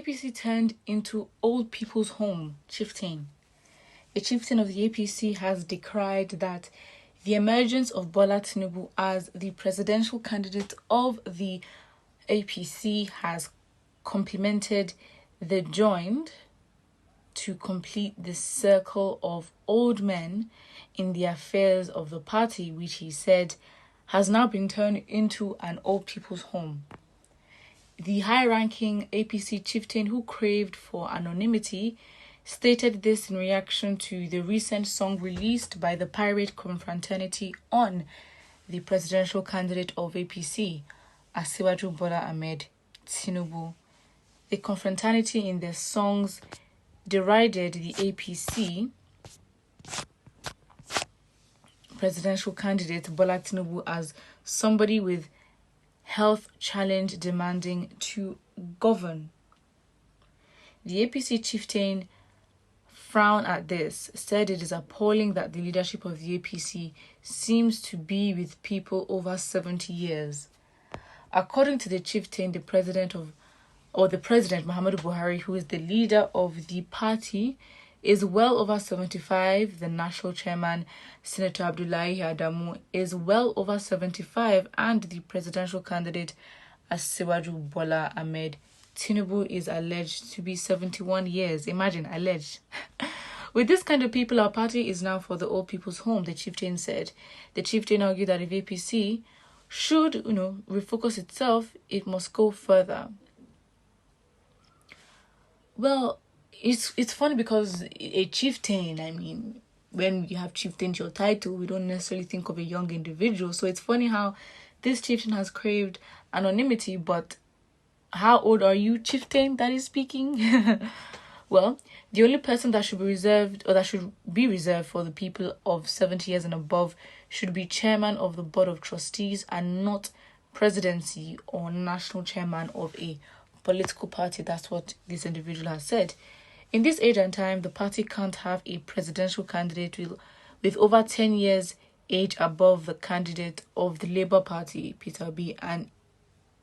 APC turned into old people's home, Chieftain. A chieftain of the APC has decried that the emergence of Bola Tinubu as the presidential candidate of the APC has complemented the joined to complete the circle of old men in the affairs of the party, which he said has now been turned into an old people's home. The high-ranking APC chieftain, who craved for anonymity, stated this in reaction to the recent song released by the pirate confraternity on the presidential candidate of APC, Asiwaju Bola Ahmed Tinubu. The confraternity in their songs derided the APC presidential candidate Bola Tinubu as somebody with health challenge demanding to govern. The APC chieftain frowned at this, said it is appalling that the leadership of the APC seems to be with people over 70 years. According to the chieftain, the president Muhammadu Buhari, who is the leader of the party, is well over 75. The national chairman, Senator Abdullahi Adamu, is well over 75, and the presidential candidate, Asiwaju Bola Ahmed Tinubu, is alleged to be 71 years. Imagine, alleged. With this kind of people, our party is now for the old people's home, the chieftain said. The chieftain argued that if APC should, refocus itself, it must go further. Well, it's funny because a chieftain, when you have chieftain to your title, we don't necessarily think of a young individual. So it's funny how this chieftain has craved anonymity, but how old are you, chieftain, that is speaking? Well, the only person that should be reserved for the people of 70 years and above should be chairman of the board of trustees and not presidency or national chairman of a political party. That's what this individual has said. In this age and time, the party can't have a presidential candidate with over 10 years age above the candidate of the Labour Party, Peter Obi, and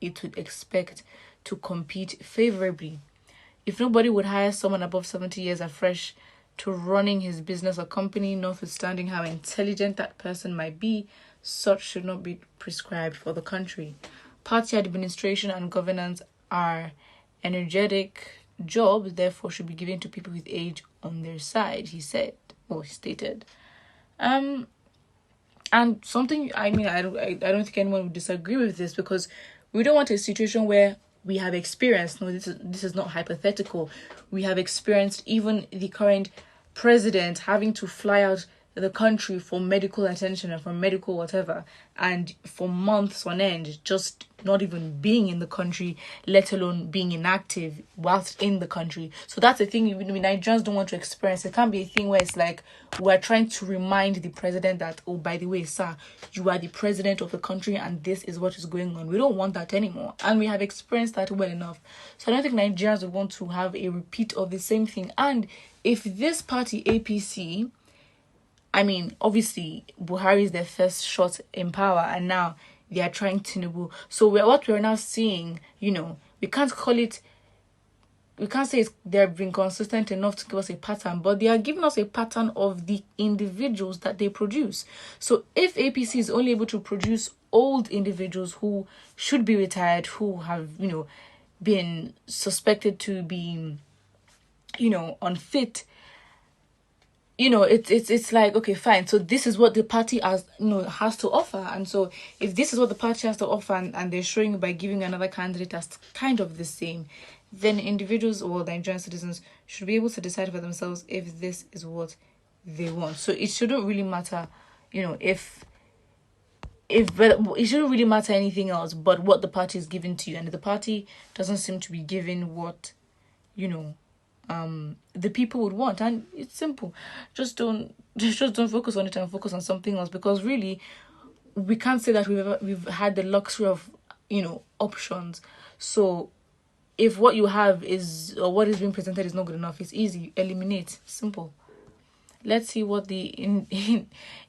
it would expect to compete favourably. If nobody would hire someone above 70 years afresh to running his business or company, notwithstanding how intelligent that person might be, such should not be prescribed for the country. Party administration and governance are energetic jobs, therefore should be given to people with age on their side, he stated. And something, I don't think anyone would disagree with this, because we don't want a situation where we have experienced, no, this is not hypothetical, we have experienced even the current president having to fly out the country for medical attention and for medical whatever, and for months on end just not even being in the country, let alone being inactive whilst in the country. So that's the thing Nigerians don't want to experience. It can't be a thing where it's like we're trying to remind the president that, oh, by the way, sir, you are the president of the country and this is what is going on. We don't want that anymore, and we have experienced that well enough. So I don't think Nigerians would want to have a repeat of the same thing. And if this party, APC, obviously, Buhari is their first shot in power, and now they are trying Tinubu. So what we're now seeing, we can't say they're being consistent enough to give us a pattern, but they are giving us a pattern of the individuals that they produce. So if APC is only able to produce old individuals who should be retired, who have, been suspected to be, unfit, it's like, okay, fine. So this is what the party has to offer. And so if this is what the party has to offer and they're showing by giving another candidate that's kind of the same, then individuals or the Nigerian citizens should be able to decide for themselves if this is what they want. So it shouldn't really matter, if it shouldn't really matter anything else but what the party is giving to you. And if the party doesn't seem to be giving what, the people would want, and it's simple. Just don't focus on it and focus on something else, because really we can't say that we've had the luxury of options. So if what you have is, or what is being presented is not good enough, it's easy, eliminate, simple. Let's see what the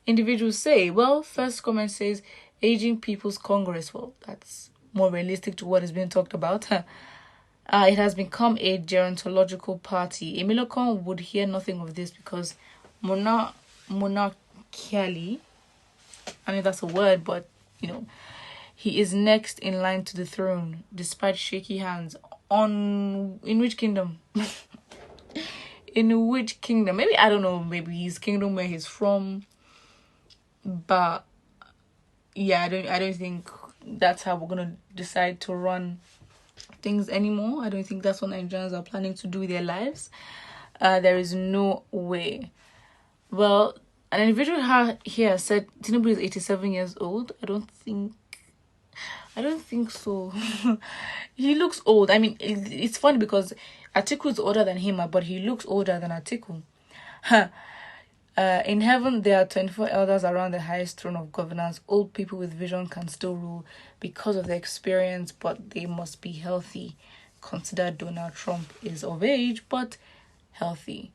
individuals say. Well, first comment says Aging People's Congress. Well, that's more realistic to what is being talked about. It has become a gerontological party. Emilokon would hear nothing of this because monarchially, I mean that's a word, but you know, he is next in line to the throne, despite shaky hands. In which kingdom? In which kingdom? Maybe I don't know. Maybe his kingdom where he's from, but yeah, I don't think that's how we're gonna decide to run things anymore. I don't think that's what Nigerians are planning to do with their lives. There is no way. Well, an individual here said Tinubu is 87 years old. I don't think so. He looks old. I mean, it's funny because Atiku is older than him, but he looks older than Atiku. In heaven, there are 24 elders around the highest throne of governance. Old people with vision can still rule because of their experience, but they must be healthy. Consider Donald Trump is of age, but healthy.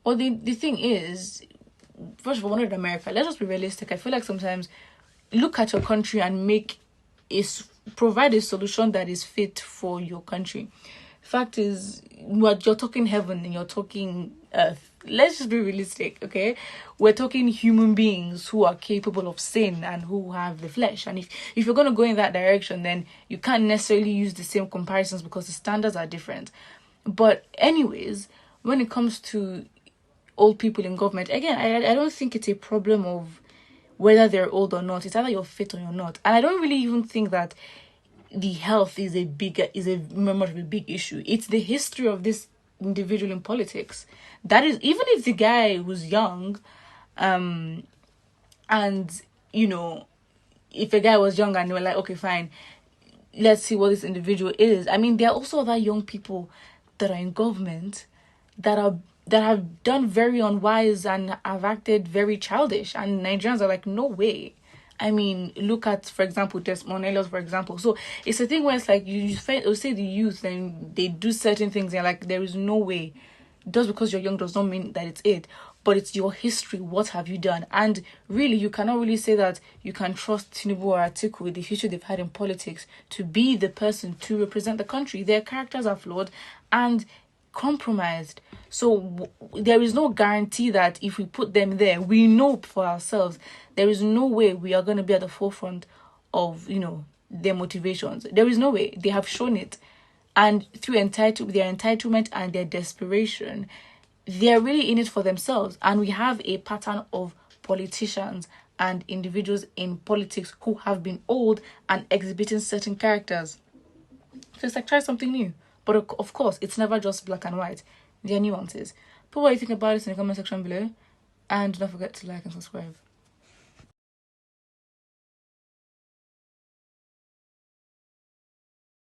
Well, the thing is, first of all, we're not in America. Let's just be realistic. I feel like sometimes look at your country and provide a solution that is fit for your country. Fact is, what you're talking heaven and you're talking earth. Let's just be realistic, okay? We're talking human beings who are capable of sin and who have the flesh. And if you're going to go in that direction, then you can't necessarily use the same comparisons because the standards are different. But anyways, when it comes to old people in government, again, I don't think it's a problem of whether they're old or not. It's either you're fit or you're not. And I don't really even think that the health is a much of a big issue. It's the history of this individual in politics. That is, even if the guy was young, and you know, if a guy was young and they were like, okay, fine, let's see what this individual is. I mean, there are also other young people that are in government that have done very unwise and have acted very childish, and Nigerians are like, no way. I mean, look at, for example, testimonials, for example. So it's a thing where it's like you say the youth and they do certain things and you're like, there is no way. Just because you're young does not mean that it's it. But it's your history. What have you done? And really, you cannot really say that you can trust Tinubu or Atiku with the history they've had in politics to be the person to represent the country. Their characters are flawed and compromised. So there is no guarantee that if we put them there, we know for ourselves, there is no way we are going to be at the forefront of, you know, their motivations. There is no way. They have shown it. And through their entitlement and their desperation, they're really in it for themselves. And we have a pattern of politicians and individuals in politics who have been old and exhibiting certain characters. So it's like, try something new. But of course, it's never just black and white. There are nuances. Put what you think about it in the comment section below. And don't forget to like and subscribe.